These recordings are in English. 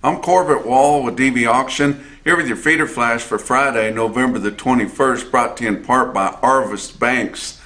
I'm Corbitt Wall with DVAuction, here with your feeder flash for Friday, November the 21st, brought to you in part by Arvest Banks.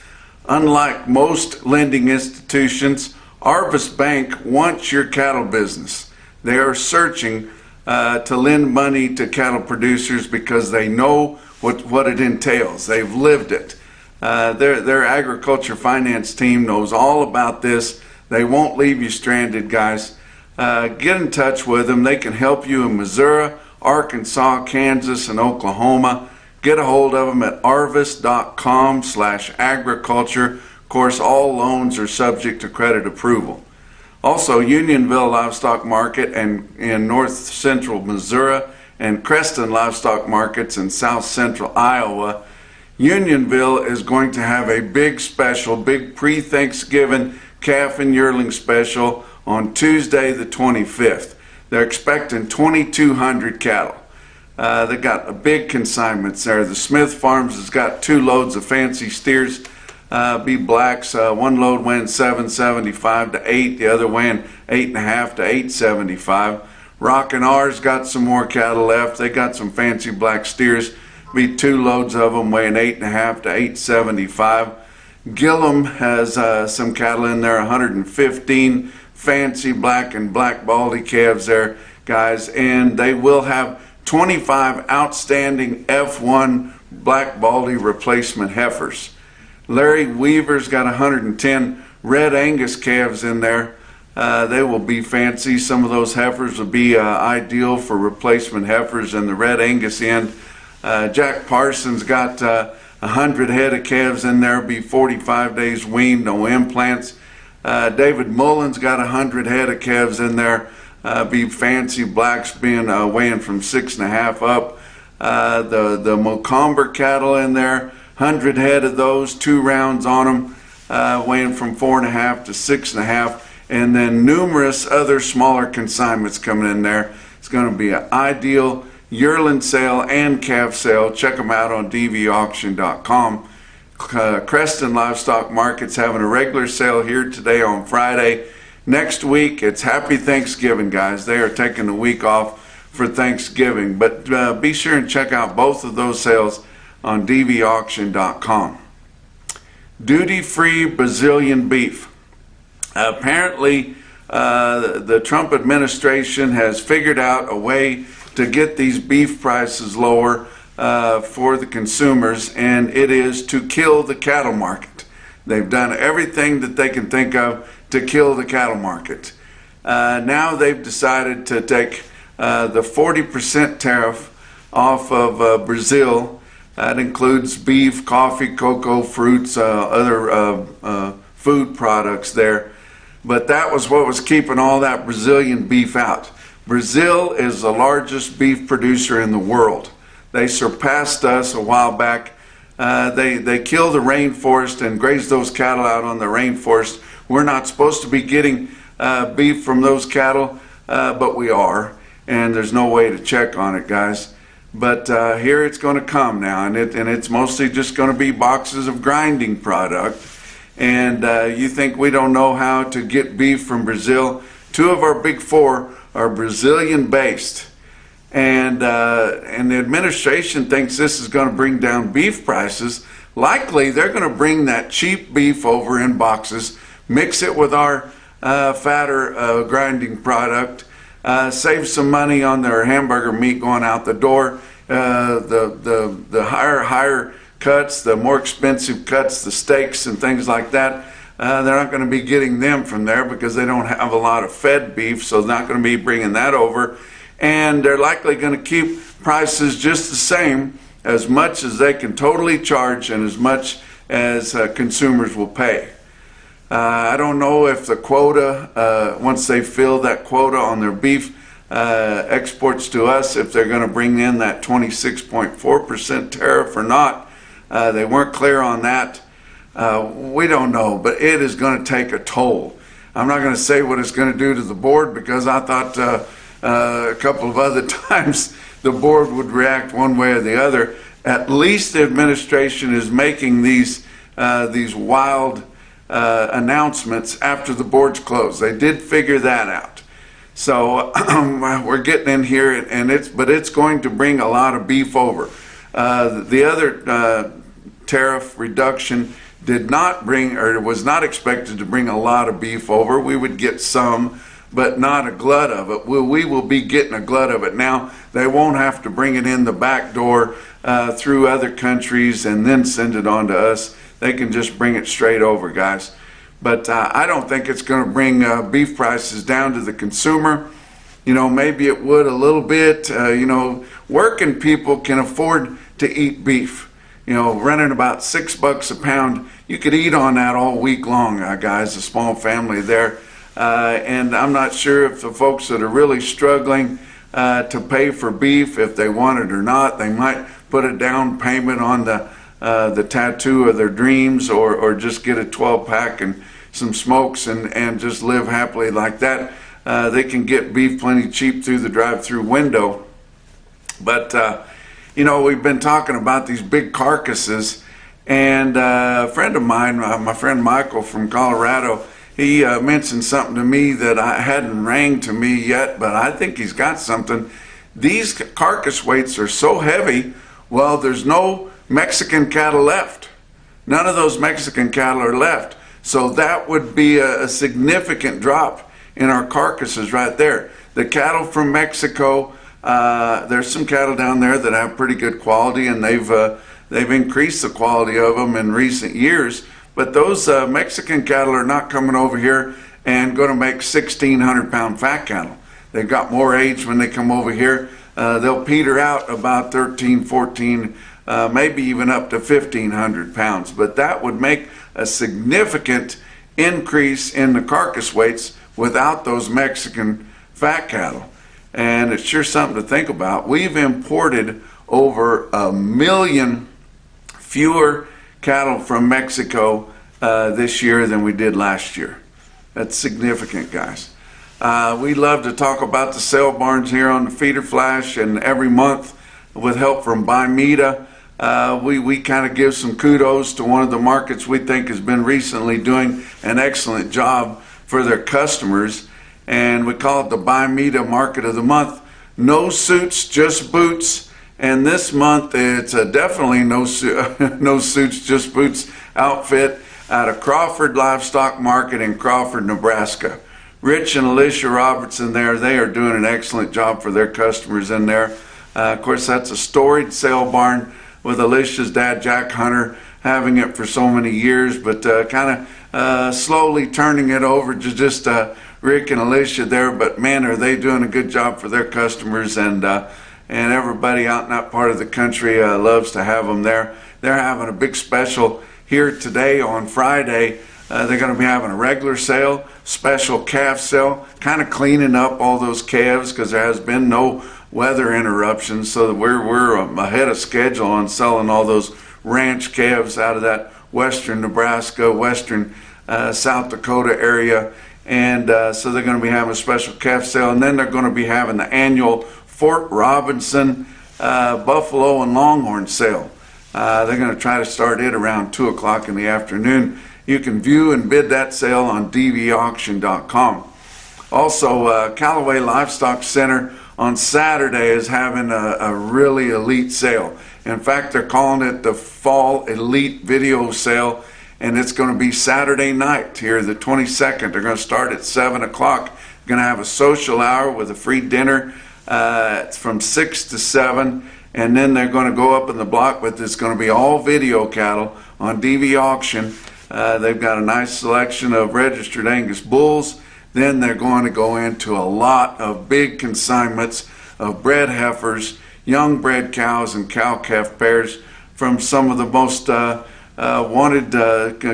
Unlike most lending institutions, Arvest Bank wants your cattle business. They are searching to lend money to cattle producers because they know what it entails. They've lived it. Their agriculture finance team knows all about this. They won't leave you stranded, guys. Get in touch with them. They can help you in Missouri, Arkansas, Kansas, and Oklahoma. Get a hold of them at arvest.com/agriculture. Of course, all loans are subject to credit approval. Also, Unionville Livestock Market in north central Missouri and Creston Livestock Markets in south central Iowa. Unionville is going to have a big special, big pre-Thanksgiving calf and yearling special on Tuesday the 25th. They're expecting 2,200 cattle. They got big consignments there. The Smith Farms has got 2 loads of fancy steers, B blacks. One load weighing 775 to 8, the other weighing 8.5 to 875. Rockin' R's got some more cattle left. They got some fancy black steers. Be 2 loads of them weighing 8.5 to 875. Gillum has some cattle in there, 115 fancy black and black baldy calves there, guys, and they will have 25 outstanding F1 black baldy replacement heifers. Larry Weaver's got 110 red Angus calves in there. They will be fancy. Some of those heifers will be ideal for replacement heifers in the red Angus end. Jack Parsons got 100 head of calves in there, be 45 days weaned, no implants. David Mullen's got 100 head of calves in there, be fancy blacks, being weighing from 6.5 up. The Mocomber cattle in there, 100 head of those, 2 rounds on them, weighing from 4.5 to 6.5, and then numerous other smaller consignments coming in there. It's going to be an ideal yearling sale and calf sale. Check them out on DVAuction.com. Creston Livestock Market's having a regular sale here today on Friday. Next week, it's Happy Thanksgiving, guys. They are taking the week off for Thanksgiving. But be sure and check out both of those sales on DVAuction.com. Duty-free Brazilian beef. Apparently, the Trump administration has figured out a way to get these beef prices lower for the consumers, and it is to kill the cattle market. They've done everything that they can think of to kill the cattle market. Now they've decided to take the 40% tariff off of Brazil. That includes beef, coffee, cocoa, fruits, other food products there. But that was what was keeping all that Brazilian beef out. Brazil is the largest beef producer in the world. They surpassed us a while back. They kill the rainforest and graze those cattle out on the rainforest. We're not supposed to be getting beef from those cattle, but we are, and there's no way to check on it, guys. But here it's going to come now, and it's mostly just going to be boxes of grinding product. And you think we don't know how to get beef from Brazil? 2 of our big 4 are Brazilian based. And the administration thinks this is going to bring down beef prices. Likely they're going to bring that cheap beef over in boxes, mix it with our fatter grinding product, save some money on their hamburger meat going out the door. The higher cuts, the more expensive cuts, the steaks and things like that, they're not going to be getting them from there because they don't have a lot of fed beef, so they're not going to be bringing that over. And they're likely going to keep prices just the same, as much as they can totally charge and as much as consumers will pay. I don't know if the quota, once they fill that quota on their beef exports to us, if they're going to bring in that 26.4% tariff or not. They weren't clear on that. We don't know, but it is going to take a toll. I'm not going to say what it's going to do to the board, because I thought a couple of other times the board would react one way or the other. At least the administration is making these wild announcements after the board's closed. They did figure that out. So we're getting in here, and it's going to bring a lot of beef over. The other tariff reduction did not bring, or was not expected to bring a lot of beef over. We would get some, but not a glut of it. We will be getting a glut of it now. They won't have to bring it in the back door through other countries and then send it on to us. They can just bring it straight over, guys. But I don't think it's going to bring beef prices down to the consumer. You know, maybe it would a little bit. You know, working people can afford to eat beef. You know, running about $6 a pound, you could eat on that all week long, guys, a small family there. And I'm not sure if the folks that are really struggling to pay for beef, if they want it or not, they might put a down payment on the tattoo of their dreams, or just get a 12-pack and some smokes and just live happily like that. They can get beef plenty cheap through the drive-through window. But you know, we've been talking about these big carcasses, and a friend of mine, my friend Michael from Colorado, he mentioned something to me that I hadn't rang to me yet, but I think he's got something. These carcass weights are so heavy, well, there's no Mexican cattle left. None of those Mexican cattle are left. So that would be a significant drop in our carcasses right there. The cattle from Mexico, there's some cattle down there that have pretty good quality, and they've increased the quality of them in recent years. But those Mexican cattle are not coming over here and going to make 1,600-pound fat cattle. They've got more age when they come over here. They'll peter out about 13, 14, maybe even up to 1,500 pounds. But that would make a significant increase in the carcass weights without those Mexican fat cattle. And it's sure something to think about. We've imported over 1 million fewer cattle from Mexico this year than we did last year. That's significant, guys. We love to talk about the sale barns here on the Feeder Flash, and every month with help from Bimeda, we kind of give some kudos to one of the markets we think has been recently doing an excellent job for their customers, and we call it the Bimeda Market of the Month. No suits, just boots. And this month it's definitely no suits, just boots outfit out of Crawford Livestock Market in Crawford, Nebraska. Rich and Alicia Robertson there, they are doing an excellent job for their customers in there. Of course, that's a storied sale barn with Alicia's dad, Jack Hunter, having it for so many years, but kind of slowly turning it over to just Rick and Alicia there. But man, are they doing a good job for their customers, and everybody out in that part of the country loves to have them there. They're having a big special here today on Friday. They're going to be having a regular sale, special calf sale, kind of cleaning up all those calves because there has been no weather interruptions, so that we're ahead of schedule on selling all those ranch calves out of that western Nebraska, western South Dakota area. And so they're going to be having a special calf sale, and then they're going to be having the annual Fort Robinson Buffalo and Longhorn sale. They're going to try to start it around 2 o'clock in the afternoon. You can view and bid that sale on DVAuction.com. Also, Callaway Livestock Center on Saturday is having a really elite sale. In fact, they're calling it the Fall Elite Video Sale, and it's going to be Saturday night here, the 22nd. They're going to start at 7 o'clock. They're going to have a social hour with a free dinner. It's from 6 to 7, and then they're going to go up in the block, but it's going to be all video cattle on DV Auction. They've got a nice selection of registered Angus bulls. Then they're going to go into a lot of big consignments of bred heifers, young bred cows, and cow-calf pairs from some of the most wanted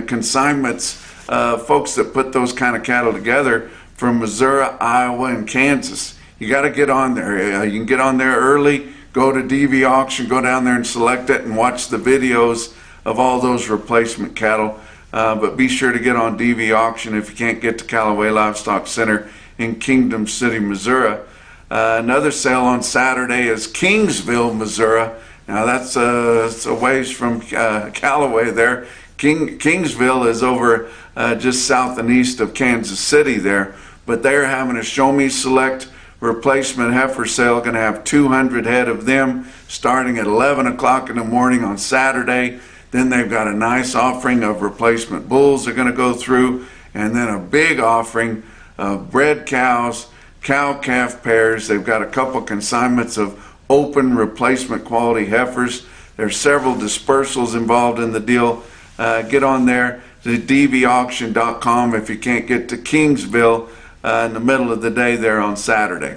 consignments, folks that put those kind of cattle together from Missouri, Iowa, and Kansas. You got to get on there. You can get on there early, go to DV Auction, go down there and select it and watch the videos of all those replacement cattle. But be sure to get on DV Auction if you can't get to Callaway Livestock Center in Kingdom City, Missouri. Another sale on Saturday is Kingsville, Missouri. Now that's a ways from Callaway there. Kingsville is over just south and east of Kansas City there. but they're having a Show Me Select replacement heifer sale. Going to have 200 head of them starting at 11 o'clock in the morning on Saturday. Then they've got a nice offering of replacement bulls they're going to go through, and then a big offering of bred cows, cow-calf pairs. They've got a couple consignments of open replacement quality heifers. There's several dispersals involved in the deal. Get on there to DVAuction.com if you can't get to Kingsville in the middle of the day there on Saturday.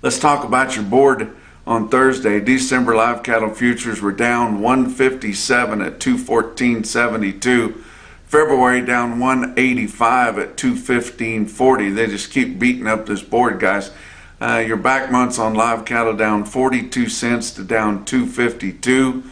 Let's talk about your board on Thursday. December live cattle futures were down 157 at 214.72. February down 185 at 215.40. They just keep beating up this board, guys. Your back months on live cattle down 42 cents to down 252.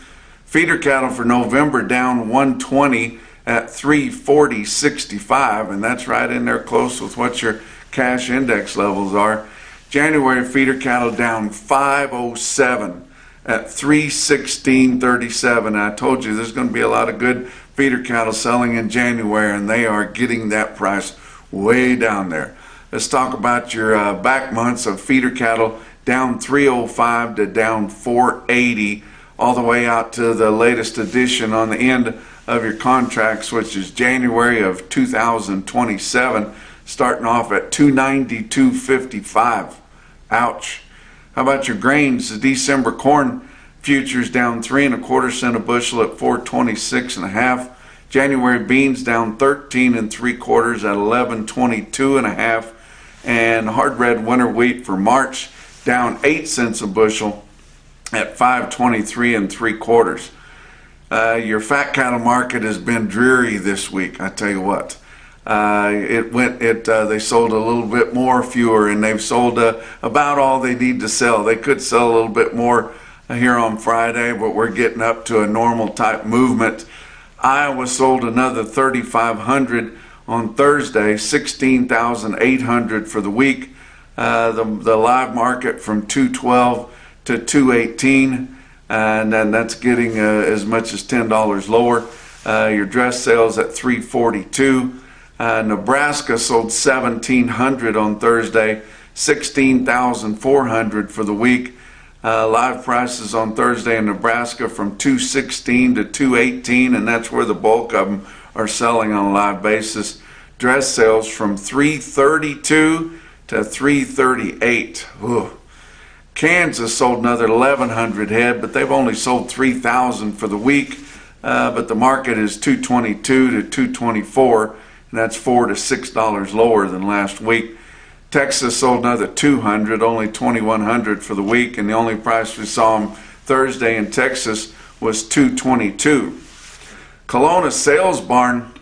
Feeder cattle for November down 120 at 340.65, and that's right in there close with what your cash index levels are. January feeder cattle down 507 at 316.37. I told you there's going to be a lot of good feeder cattle selling in January, and they are getting that price way down there. Let's talk about your back months of feeder cattle down 305 to down 480, all the way out to the latest edition on the end of your contracts, which is January of 2027, starting off at 292.55. Ouch. How about your grains? The December corn futures down 3 1/4 cents a bushel at 426.5. January beans down 13 3/4 at 1122.5, and hard red winter wheat for March down 8 cents a bushel at 523 3/4. Your fat cattle market has been dreary this week. I tell you what. They sold a little bit more, fewer, and they've sold about all they need to sell. They could sell a little bit more here on Friday, but we're getting up to a normal type movement. Iowa sold another 3,500 on Thursday, 16,800 for the week. The live market from 212 to 218, and then that's getting as much as $10 lower. Your dress sales at 342. Nebraska sold 1,700 on Thursday, 16,400 for the week. Live prices on Thursday in Nebraska from 216 to 218, and that's where the bulk of them are selling on a live basis. Dress sales from 332 to 338. Ooh. Kansas sold another 1,100 head, but they've only sold 3,000 for the week. But the market is 222 to 224. And that's $4 to $6 lower than last week. Texas sold another 200, only 2,100 for the week, and the only price we saw them Thursday in Texas was 222. Kelowna Sales Barn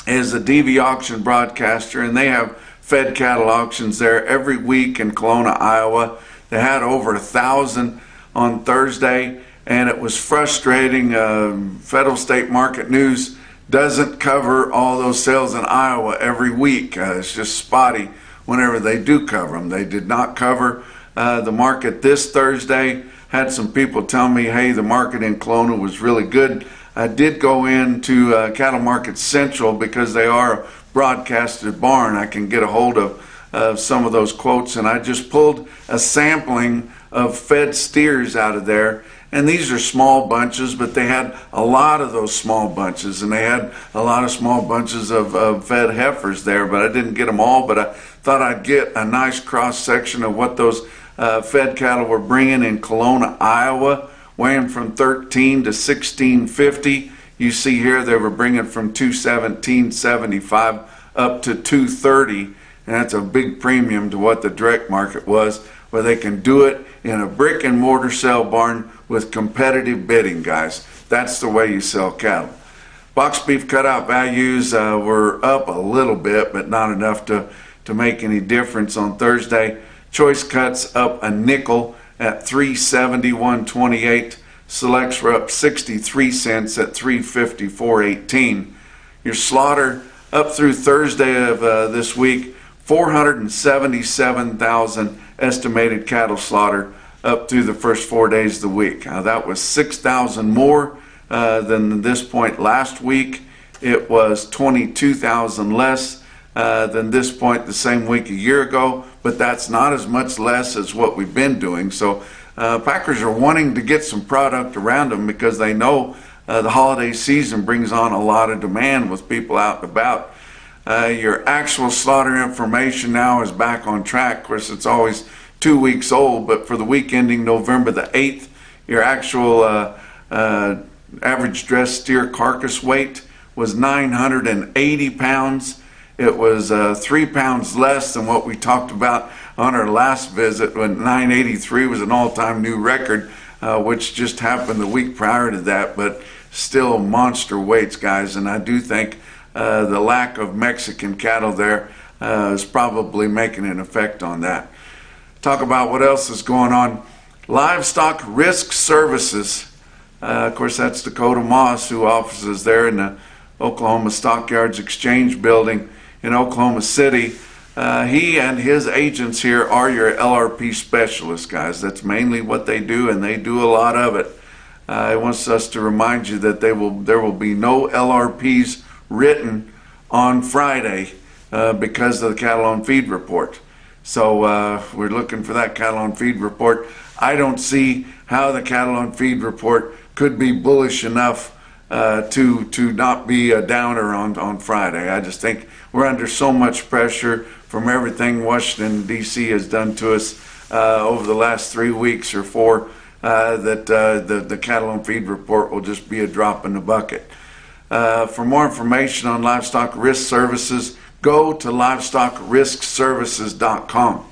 is a DV auction broadcaster, and they have fed cattle auctions there every week in Kelowna, Iowa. They had over 1,000 on Thursday, and it was frustrating. Federal State Market News doesn't cover all those sales in Iowa every week. It's just spotty whenever they do cover them. They did not cover the market this Thursday. Had some people tell me, hey, the market in Kelowna was really good. I did go into Cattle Market Central because they are a broadcasted barn. I can get a hold of some of those quotes, and I just pulled a sampling of fed steers out of there. And these are small bunches, but they had a lot of those small bunches, and they had a lot of small bunches of fed heifers there, but I didn't get them all. But I thought I'd get a nice cross-section of what those fed cattle were bringing in Kelowna, Iowa, weighing from 13 to 1650. You see here they were bringing from 217.75 up to 230, and that's a big premium to what the direct market was, where they can do it in a brick and mortar sale barn with competitive bidding, guys. That's the way you sell cattle. Box beef cutout values were up a little bit, but not enough to make any difference on Thursday. Choice cuts up a nickel at $371.28. Selects were up 63 cents at $354.18. Your slaughter up through Thursday of this week, 477,000 estimated cattle slaughter up through the first 4 days of the week. That was 6,000 more than this point last week. It was 22,000 less than this point the same week a year ago, but that's not as much less as what we've been doing. So packers are wanting to get some product around them because they know the holiday season brings on a lot of demand with people out and about. Your actual slaughter information now is back on track. Of course, it's always 2 weeks old, but for the week ending November the 8th, your actual average dressed steer carcass weight was 980 pounds. It was 3 pounds less than what we talked about on our last visit, when 983 was an all-time new record, which just happened the week prior to that, but still monster weights, guys. And I do think the lack of Mexican cattle there is probably making an effect on that. Talk about what else is going on. Livestock Risk Services. Of course, that's Dakota Moss, who offices there in the Oklahoma Stockyards Exchange building in Oklahoma City. He and his agents here are your LRP specialists, guys. That's mainly what they do, and they do a lot of it. He wants us to remind you that there will be no LRPs written on Friday because of the cattle on feed report. So we're looking for that cattle on feed report. I don't see how the cattle on feed report could be bullish enough to not be a downer on Friday. I just think we're under so much pressure from everything Washington, D.C. has done to us over the last 3 weeks or 4 that the cattle on feed report will just be a drop in the bucket. For more information on Livestock Risk Services, go to livestockriskservices.com.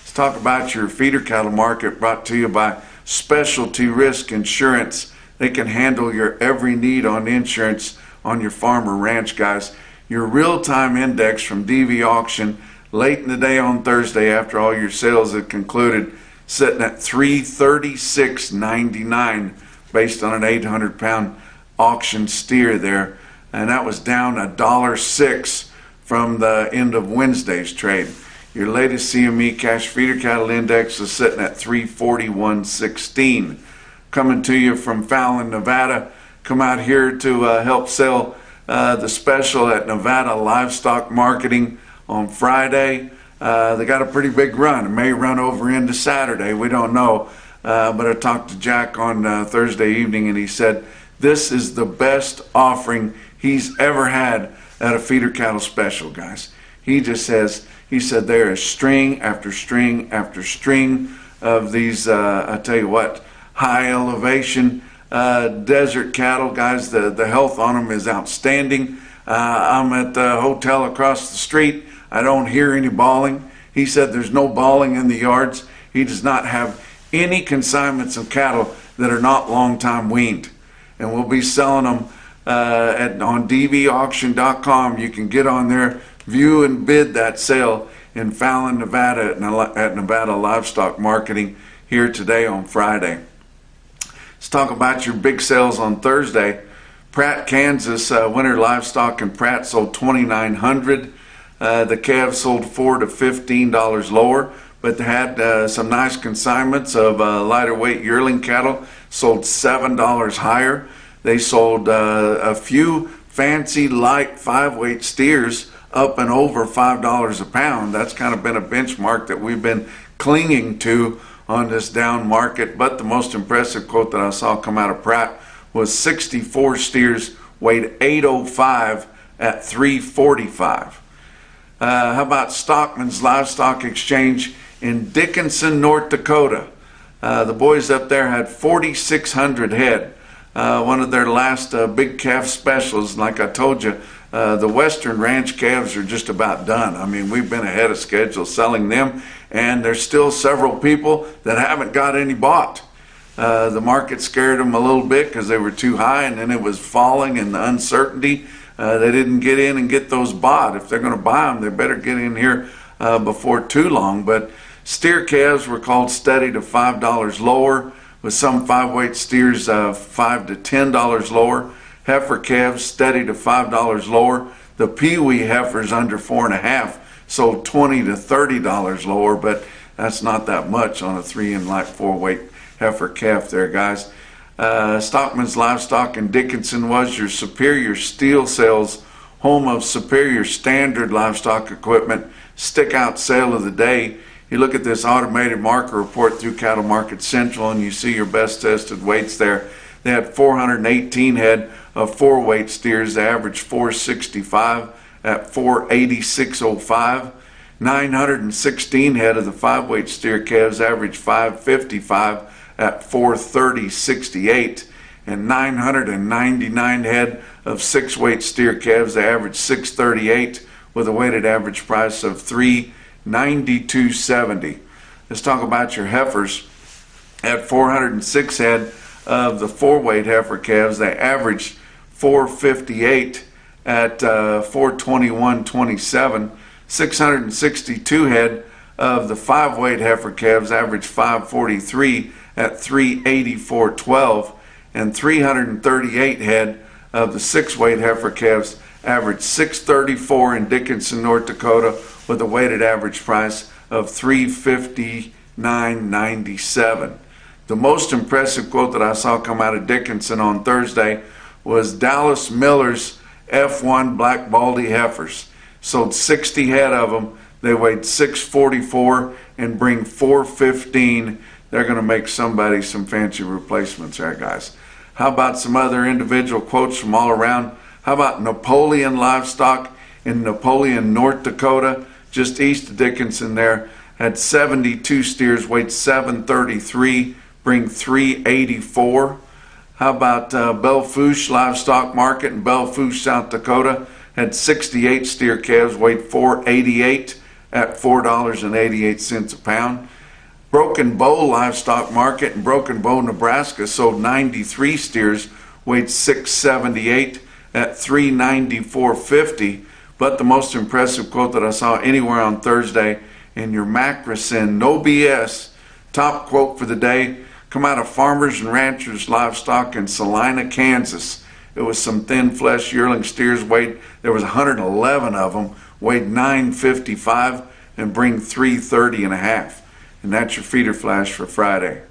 Let's talk about your feeder cattle market, brought to you by Specialty Risk Insurance. They can handle your every need on insurance on your farm or ranch, guys. Your real-time index from DVAuction late in the day on Thursday, after all your sales have concluded, sitting at $336.99 based on an 800-pound auction steer there, and that was down $1.06 from the end of Wednesday's trade. Your latest CME cash feeder cattle index is sitting at 341.16. Coming to you from Fallon, Nevada. Come out here to help sell the special at Nevada Livestock Marketing on Friday. They got a pretty big run. It may run over into Saturday. We don't know. But I talked to Jack on Thursday evening, and he said this is the best offering he's ever had at a feeder cattle special, guys. He just says, he said there is string after string after string of these, I tell you what, high elevation desert cattle, guys. The health on them is outstanding. I'm at the hotel across the street. I don't hear any bawling. He said there's no bawling in the yards. He does not have any consignments of cattle that are not long time weaned. And we'll be selling them on DVAuction.com. You can get on there, view and bid that sale in Fallon, Nevada at Nevada Livestock Marketing here today on Friday. Let's talk about your big sales on Thursday. Pratt, Kansas, winter livestock in Pratt sold 2,900. The calves sold $4 to $15 lower, but they had some nice consignments of lighter weight yearling cattle, sold $7 higher. They sold a few fancy light 5-weight steers up and over $5 a pound. That's kind of been a benchmark that we've been clinging to on this down market. But the most impressive quote that I saw come out of Pratt was 64 steers weighed 805 at $345. How about Stockman's Livestock Exchange in Dickinson, North Dakota? The boys up there had 4,600 head. One of their last big calf specials. Like I told you, the Western Ranch calves are just about done. I mean, we've been ahead of schedule selling them, and there's still several people that haven't got any bought. The market scared them a little bit because they were too high, and then it was falling and the uncertainty. They didn't get in and get those bought. If they're going to buy them, they better get in here before too long. But steer calves were called steady to $5 lower, with some 5-weight steers $5 to $10 lower. Heifer calves steady to $5 lower. The Pee-wee heifers under 4.5 sold $20 to $30 lower, but that's not that much on a 3 and light 4-weight heifer calf there, guys. Stockman's Livestock in Dickinson was your superior steel sales home of superior standard livestock equipment, stick out sale of the day. You look at this automated marker report through Cattle Market Central and you see your best tested weights there. They had 418 head of 4-weight steers, they averaged 465 at 486.05. 916 head of the 5-weight steer calves averaged 555 at 430.68. And 999 head of 6-weight steer calves, they averaged 638 with a weighted average price of 392.70. Let's talk about your heifers. At 406 head of the 4-weight heifer calves, they averaged 458 at 421.27. 662 head of the 5-weight heifer calves averaged 543 at 384.12. And 338 head of the 6-weight heifer calves averaged 634 in Dickinson, North Dakota, with a weighted average price of 359.97. The most impressive quote that I saw come out of Dickinson on Thursday was Dallas Miller's F1 Black Baldy heifers. Sold 60 head of them. They weighed 644 and bring 415. They're going to make somebody some fancy replacements there, guys. How about some other individual quotes from all around? How about Napoleon Livestock in Napoleon, North Dakota, just east of Dickinson there? Had 72 steers, weighed 733, bring 384. How about Belle Fourche Livestock Market in Belle Fourche, South Dakota? Had 68 steer calves, weighed 488 at $4.88 a pound. Broken Bow Livestock Market in Broken Bow, Nebraska sold 93 steers, weighed 678 at $394.50. But the most impressive quote that I saw anywhere on Thursday in your Macrocin, no BS, top quote for the day, come out of Farmers and Ranchers Livestock in Salina, Kansas. It was some thin flesh yearling steers, there was 111 of them, weighed 955 and bring 330.5. And that's your feeder flash for Friday.